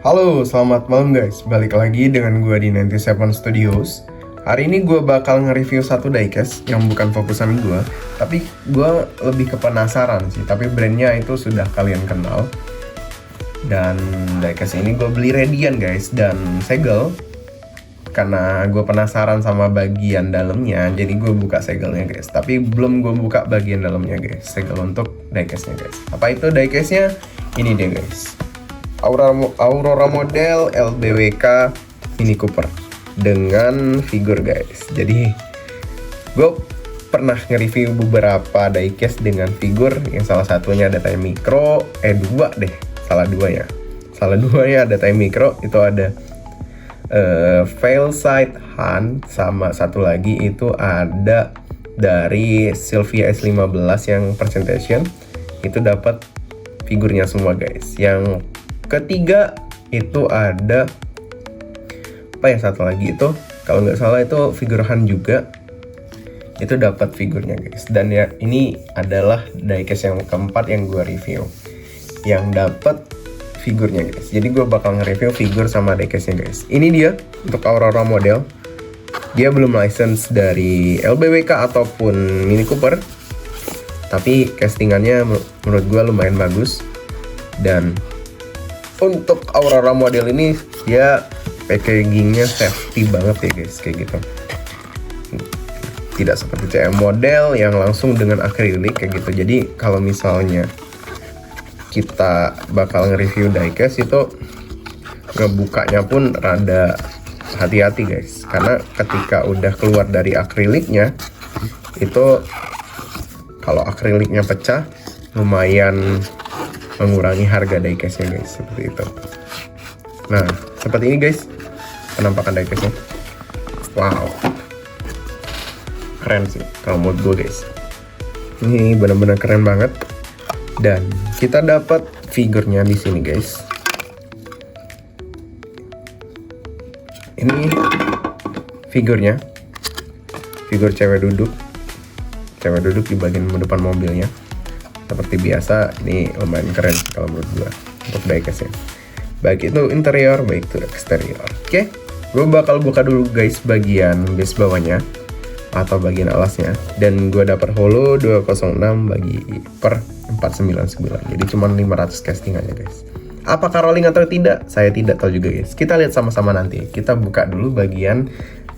Halo, selamat malam guys. Balik lagi dengan gue di 97 Studios. Hari ini gue bakal nge-review satu diecast yang bukan fokusan gue, tapi gue lebih ke penasaran sih. Tapi brandnya itu sudah kalian kenal. Dan diecast ini gue beli Radiant guys, dan segel. Karena gue penasaran sama bagian dalamnya, jadi gue buka segelnya guys. Tapi belum gue buka bagian dalamnya guys, segel untuk diecastnya guys. Apa itu diecastnya? Ini dia guys, Aurora model LBWK Mini Cooper dengan figur guys. Jadi gue pernah nge-review beberapa diecast dengan figur, yang salah satunya ada Time Micro, salah duanya ada Time Micro, itu ada Failsight Han, sama satu lagi itu ada dari Sylvia S15 yang presentation, itu dapat figurnya semua guys. Yang ketiga itu ada satu lagi itu, kalau nggak salah itu figur Han juga, itu dapat figurnya guys. Dan ya ini adalah diecast yang keempat yang gue review yang dapat figurnya guys. Jadi gue bakal nge-review figur sama diecastnya guys. Ini dia untuk Aurora model. Dia belum license dari LBWK ataupun Mini Cooper, tapi castingannya menurut gue lumayan bagus. Dan untuk Aurora model ini dia packagingnya safety banget ya guys, kayak gitu. Tidak seperti CM model yang langsung dengan akrilik kayak gitu. Jadi kalau misalnya kita bakal nge-review diecast itu ngebukanya pun rada hati-hati guys, karena ketika udah keluar dari akriliknya itu, kalau akriliknya pecah lumayan mengurangi harga diecastnya guys, seperti itu. Nah seperti ini guys penampakan diecastnya. Wow, keren sih kalau menurut gue guys. Ini benar-benar keren banget. Dan kita dapat figurnya di sini guys. Ini figurnya, figur cewek duduk di bagian depan mobilnya. Seperti biasa, ini lumayan keren kalau menurut gua untuk diecastnya. Baik itu interior, baik itu eksterior. Oke, gua bakal buka dulu guys bagian base bawahnya atau bagian alasnya, dan gue dapat holo 206 bagi per 499, jadi cuma 500 castingannya guys. Apakah rolling atau tidak? Saya tidak tahu juga guys. Kita lihat sama-sama nanti. Kita buka dulu bagian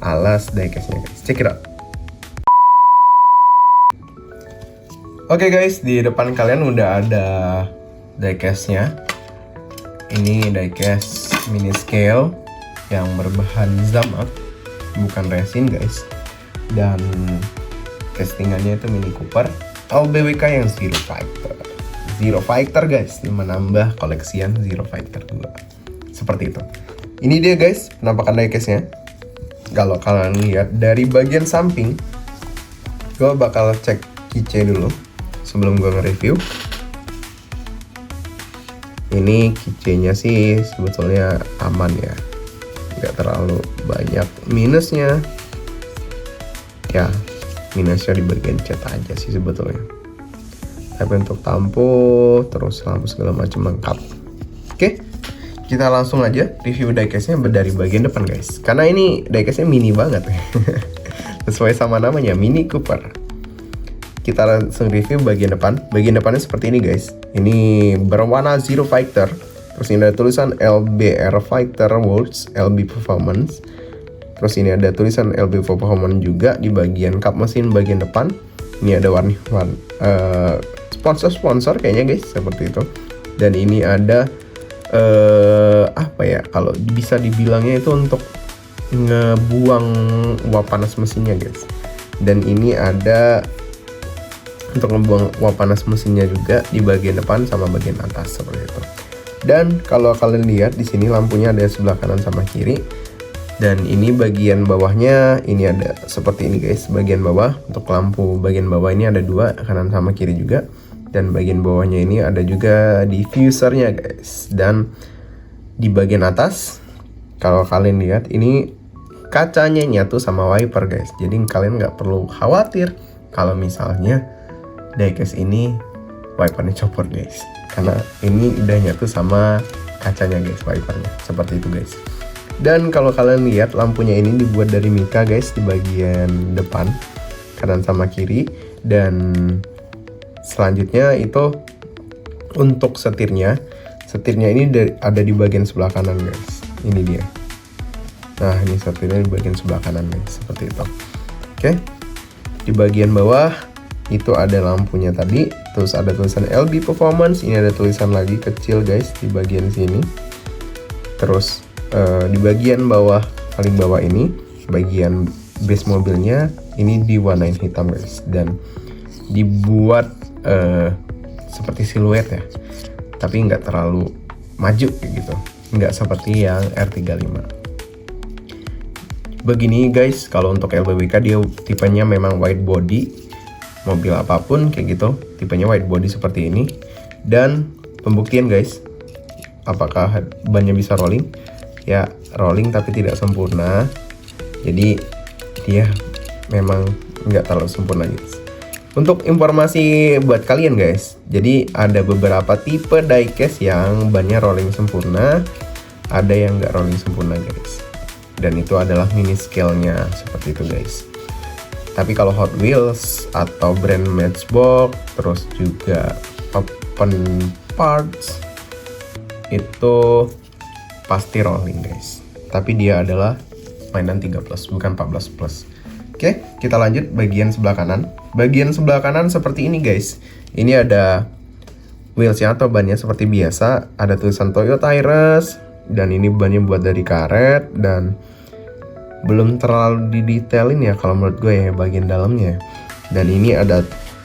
alas diecastnya guys. Check it out. Oke guys, di depan kalian udah ada diecastnya. Ini diecast mini scale yang berbahan Zamak, bukan resin guys. Dan castingannya itu Mini Cooper LBWK yang Zero Fighter guys, menambah koleksian Zero Fighter 2 seperti itu. Ini dia guys penampakan diecastnya. Kalau kalian lihat dari bagian samping, gue bakal cek keychain dulu sebelum gue nge-review. Ini keychainnya sih sebetulnya aman ya, nggak terlalu banyak minusnya. Ya, minusnya di bagian cat aja sih sebetulnya. Tapi untuk tampo, terus lampu segala macam lengkap. Oke, kita langsung aja review diecastnya dari bagian depan guys. Karena ini diecastnya mini banget. Sesuai sama namanya, Mini Cooper. Kita langsung review bagian depan. Bagian depannya seperti ini guys. Ini berwarna Zero Fighter. Terus ini ada tulisan LBR Fighter Works LB Performance. Terus ini ada tulisan LB Performance juga di bagian kap mesin bagian depan. Ini ada warna sponsor kayaknya guys, seperti itu. Dan ini ada kalau bisa dibilangnya itu untuk ngebuang uap panas mesinnya guys. Dan ini ada untuk ngebuang uap panas mesinnya juga di bagian depan sama bagian atas seperti itu. Dan kalau kalian lihat di sini lampunya ada sebelah kanan sama kiri. Dan ini bagian bawahnya, ini ada seperti ini guys, bagian bawah. Untuk lampu bagian bawah ini ada dua, kanan sama kiri juga. Dan bagian bawahnya ini ada juga diffusernya guys. Dan di bagian atas, kalau kalian lihat ini kacanya nyatu sama wiper guys. Jadi kalian nggak perlu khawatir kalau misalnya diecast ini wipernya copot guys, karena ini udah nyatu sama kacanya guys, wipernya seperti itu guys. Dan kalau kalian lihat lampunya ini dibuat dari mika guys di bagian depan, kanan sama kiri. Dan selanjutnya itu untuk setirnya ini ada di bagian sebelah kanan guys. Ini dia. Nah, ini setirnya di bagian sebelah kanan guys, seperti itu. Oke. Di bagian bawah itu ada lampunya tadi, terus ada tulisan LB Performance. Ini ada tulisan lagi kecil guys di bagian sini. Terus di bagian bawah, paling bawah ini, bagian base mobilnya ini diwarnain hitam guys, dan dibuat seperti siluet ya, tapi nggak terlalu maju kayak gitu, nggak seperti yang R35. Begini guys, kalau untuk LBWK dia tipenya memang wide body, mobil apapun kayak gitu tipenya wide body seperti ini. Dan pembuktian guys, apakah bannya bisa rolling? Ya rolling tapi tidak sempurna, jadi dia memang nggak terlalu sempurna guys. Untuk informasi buat kalian guys, jadi ada beberapa tipe diecast yang bannya rolling sempurna, ada yang nggak rolling sempurna guys, dan itu adalah mini scale-nya seperti itu guys. Tapi kalau Hot Wheels atau brand Matchbox, terus juga Open Parts, itu pasti rolling guys, tapi dia adalah mainan 3 plus bukan 14 plus. Oke, kita lanjut bagian sebelah kanan. Bagian sebelah kanan seperti ini guys. Ini ada wheelsnya atau bannya seperti biasa. Ada tulisan Toyo Tires, dan ini bannya buat dari karet, dan belum terlalu didetailin ya kalau menurut gue ya bagian dalamnya. Dan ini ada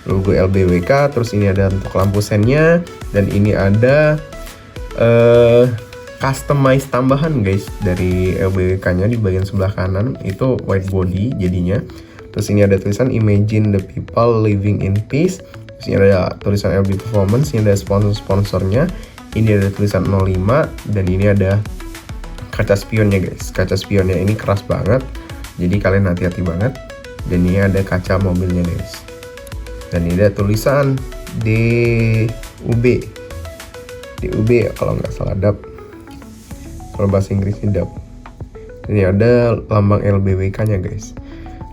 logo LBWK, terus ini ada untuk lampu sennya, dan ini ada customize tambahan guys dari LBWK-nya di bagian sebelah kanan, itu white body jadinya. Terus ini ada tulisan Imagine the people living in peace. Terus ini ada tulisan LB Performance, ini ada sponsor-sponsornya. Ini ada tulisan 05, dan ini ada kaca spionnya guys. Kaca spionnya ini keras banget, jadi kalian hati-hati banget. Dan ini ada kaca mobilnya guys. Dan ini ada tulisan DUB kalau nggak salah, DAP. Kalau bahasa Inggrisnya DAP. Ini ada lambang LBWK-nya guys.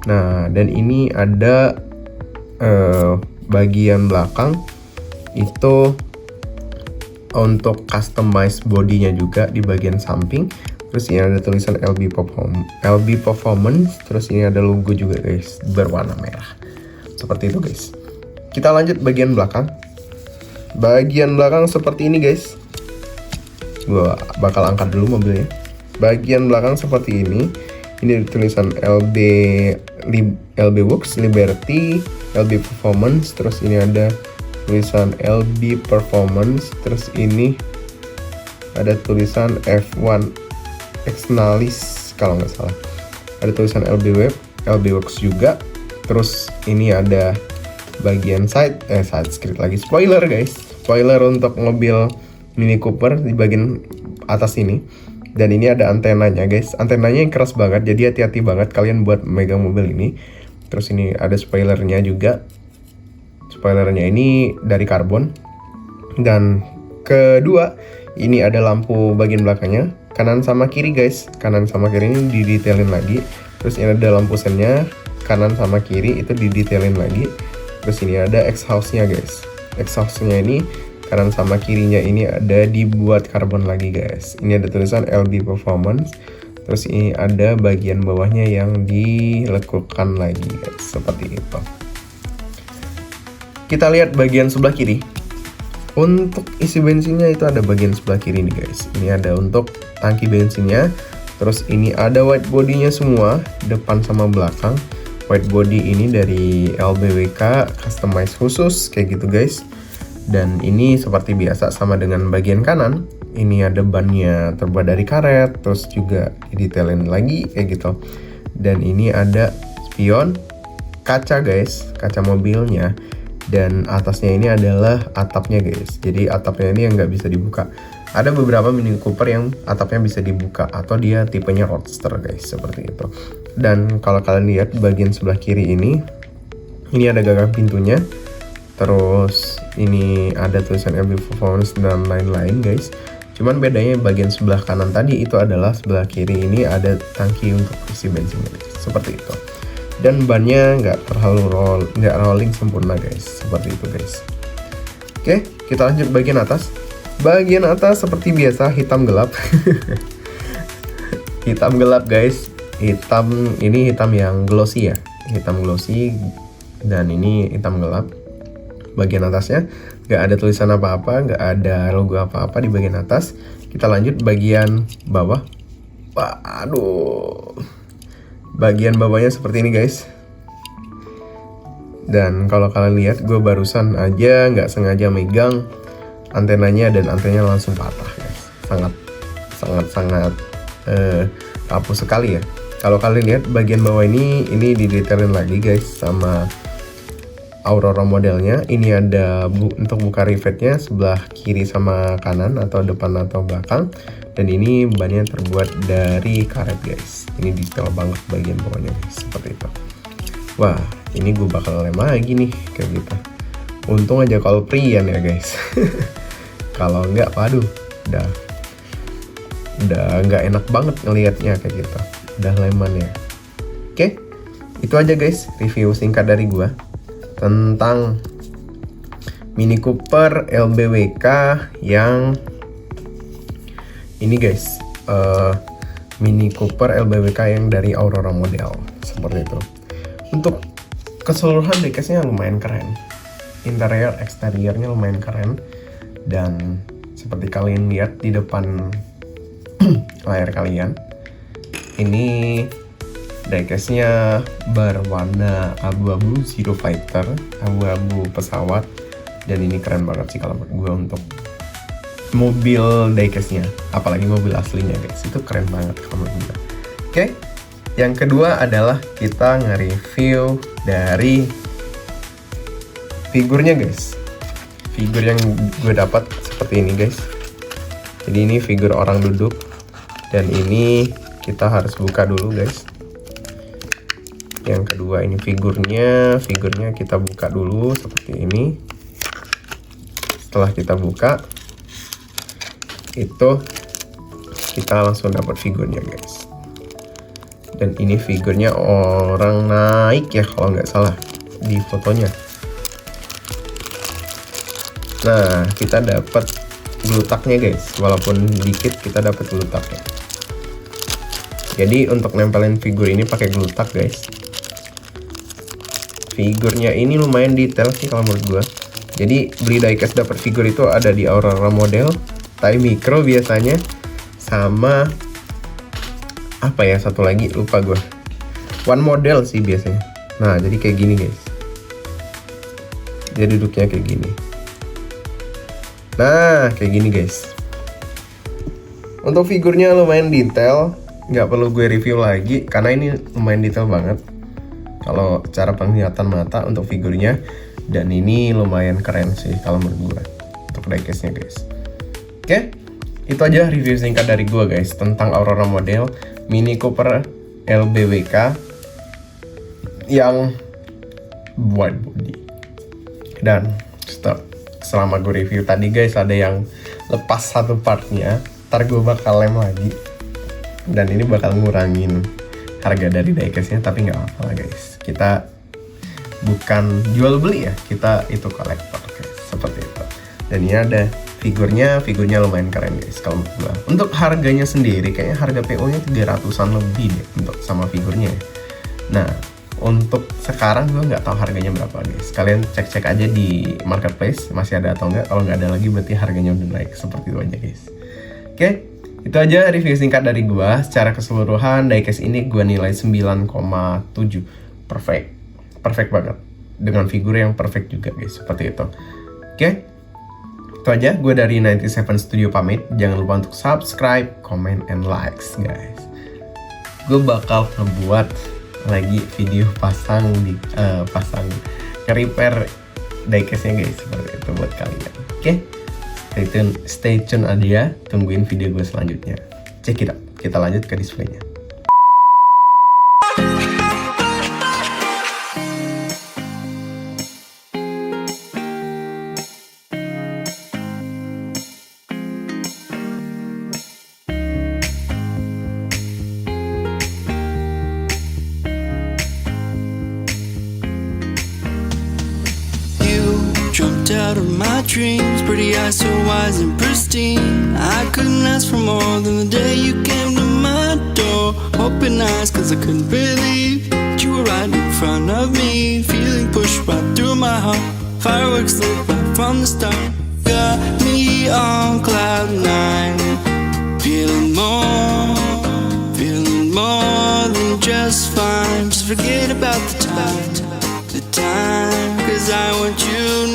Nah, dan ini ada bagian belakang itu untuk customize bodinya juga di bagian samping. Terus ini ada tulisan LB Performance. Terus ini ada logo juga guys, berwarna merah. Seperti itu guys. Kita lanjut bagian belakang. Bagian belakang seperti ini guys. Gua bakal angkat dulu mobilnya. Bagian belakang seperti ini. Ini tulisan LB Works, Liberty, LB Performance. Terus ini ada tulisan LB Performance. Terus ini ada tulisan F1 Exnalis kalau nggak salah. Ada tulisan LB Web, LB Works juga. Terus ini ada bagian side script lagi, spoiler guys. Spoiler untuk mobil Mini Cooper di bagian atas ini. Dan ini ada antenanya guys. Antenanya yang keras banget, jadi hati-hati banget kalian buat megang mobil ini. Terus ini ada spoilernya juga. Spoilernya ini dari karbon. Dan kedua, ini ada lampu bagian belakangnya, kanan sama kiri guys. Kanan sama kiri ini didetailin lagi. Terus ini ada lampu sennya, kanan sama kiri itu didetailin lagi. Terus ini ada exhaust-nya guys. Exhaust-nya ini kanan sama kirinya ini ada dibuat karbon lagi guys. Ini ada tulisan LB Performance. Terus ini ada bagian bawahnya yang dilekukan lagi guys, seperti itu. Kita lihat bagian sebelah kiri. Untuk isi bensinnya itu ada bagian sebelah kiri nih guys. Ini ada untuk tangki bensinnya. Terus ini ada white body-nya semua, depan sama belakang. White body ini dari LBWK, customize khusus kayak gitu guys. Dan ini seperti biasa sama dengan bagian kanan. Ini ada bannya terbuat dari karet, terus juga didetailin lagi kayak gitu. Dan ini ada spion, kaca guys, kaca mobilnya. Dan atasnya ini adalah atapnya guys. Jadi atapnya ini yang nggak bisa dibuka. Ada beberapa Mini Cooper yang atapnya bisa dibuka atau dia tipenya roadster guys, seperti itu. Dan kalau kalian lihat bagian sebelah kiri ini ada gagang pintunya. Terus ini ada tulisan LB Performance dan lain-lain guys. Cuman bedanya bagian sebelah kanan tadi itu adalah sebelah kiri ini ada tangki untuk isi bensin guys. Seperti itu. Dan bannya nggak terlalu rolling sempurna guys. Seperti itu guys. Oke, kita lanjut bagian atas. Bagian atas seperti biasa hitam gelap. Hitam gelap guys. Ini hitam yang glossy ya. Hitam glossy dan ini hitam gelap. Bagian atasnya nggak ada tulisan apa-apa, nggak ada logo apa-apa di bagian atas. Kita lanjut bagian bawah. Aduh, bagian bawahnya seperti ini guys. Dan kalau kalian lihat, gue barusan aja nggak sengaja megang antenanya dan antenanya langsung patah guys. Sangat rapuh sekali ya. Kalau kalian lihat bagian bawah ini didetailin lagi guys sama Aurora modelnya. Ini ada untuk buka rivetnya sebelah kiri sama kanan atau depan atau belakang. Dan ini bannya terbuat dari karet guys. Ini detail banget bagian bawahnya guys, seperti itu. Wah, ini gue bakal lem lagi nih kayak gitu. Untung aja kalau prian ya guys. Kalau enggak, waduh, udah nggak enak banget ngelihatnya kayak gitu. Udah leman ya. Oke, itu aja guys review singkat dari gue tentang Mini Cooper LBWK yang ini guys, Mini Cooper LBWK yang dari Aurora model seperti itu. Untuk keseluruhan diecastnya lumayan keren, interior eksteriornya lumayan keren, dan seperti kalian lihat di depan layar kalian, ini diecastnya berwarna abu-abu Zero Fighter, abu-abu pesawat, dan ini keren banget sih kalau menurut gue untuk mobil diecastnya, apalagi mobil aslinya guys, itu keren banget kalau menurut gue. Oke, yang kedua adalah kita nge-review dari figurnya guys. Figur yang gue dapat seperti ini guys. Jadi ini figur orang duduk, dan ini kita harus buka dulu guys. Yang kedua ini figurnya kita buka dulu seperti ini. Setelah kita buka, itu kita langsung dapat figurnya guys. Dan ini figurnya orang naik ya kalau nggak salah di fotonya. Nah, kita dapat glutaknya guys, walaupun dikit kita dapat glutaknya. Jadi untuk nempelin figur ini pakai glutak guys. Figurnya ini lumayan detail sih kalau menurut gua. Jadi beli diecast dapat figur itu ada di Aurora model, Tai Micro biasanya, sama apa ya satu lagi lupa gua. One model sih biasanya. Nah, jadi kayak gini guys. Dia duduknya kayak gini. Nah, kayak gini guys. Untuk figurnya lumayan detail, nggak perlu gue review lagi karena ini lumayan detail banget kalau cara penglihatan mata untuk figurnya, dan ini lumayan keren sih kalau menurut gue untuk diecastnya guys. Oke, itu aja review singkat dari gue guys tentang Aurora model Mini Cooper LBWK yang wide body. Dan selama gue review tadi guys, ada yang lepas satu partnya, ntar gue bakal lem lagi, dan ini bakal ngurangin harga dari diecastnya, tapi nggak apa-apa lah guys. Kita bukan jual beli ya, kita itu kolektor guys, seperti itu. Dan ini ada figurnya lumayan keren guys kalau menurut gua. Untuk harganya sendiri kayaknya harga PO-nya 300-an lebih deh untuk sama figurnya. Nah, untuk sekarang gua nggak tahu harganya berapa guys. Kalian cek-cek aja di marketplace masih ada atau enggak. Kalau nggak ada lagi berarti harganya udah naik, seperti itu aja guys. Oke, itu aja review singkat dari gua. Secara keseluruhan diecast ini gua nilai 9,7. Perfect banget, dengan figur yang perfect juga guys, seperti itu. Oke, itu aja gue dari 97 Studio pamit. Jangan lupa untuk subscribe, comment, and likes guys. Gue bakal ngebuat lagi video pasang repair diecastnya guys, seperti itu buat kalian. Oke, stay tune aja, tungguin video gue selanjutnya. Check it out, kita lanjut ke displaynya. jumped out of my dreams, pretty eyes so wise and pristine. I couldn't ask for more than the day you came to my door. Open eyes cause I couldn't believe that you were right in front of me. Feeling pushed right through my heart, fireworks lit right from the start. Got me on cloud nine, feeling more than just fine. Just forget about the time, cause I want you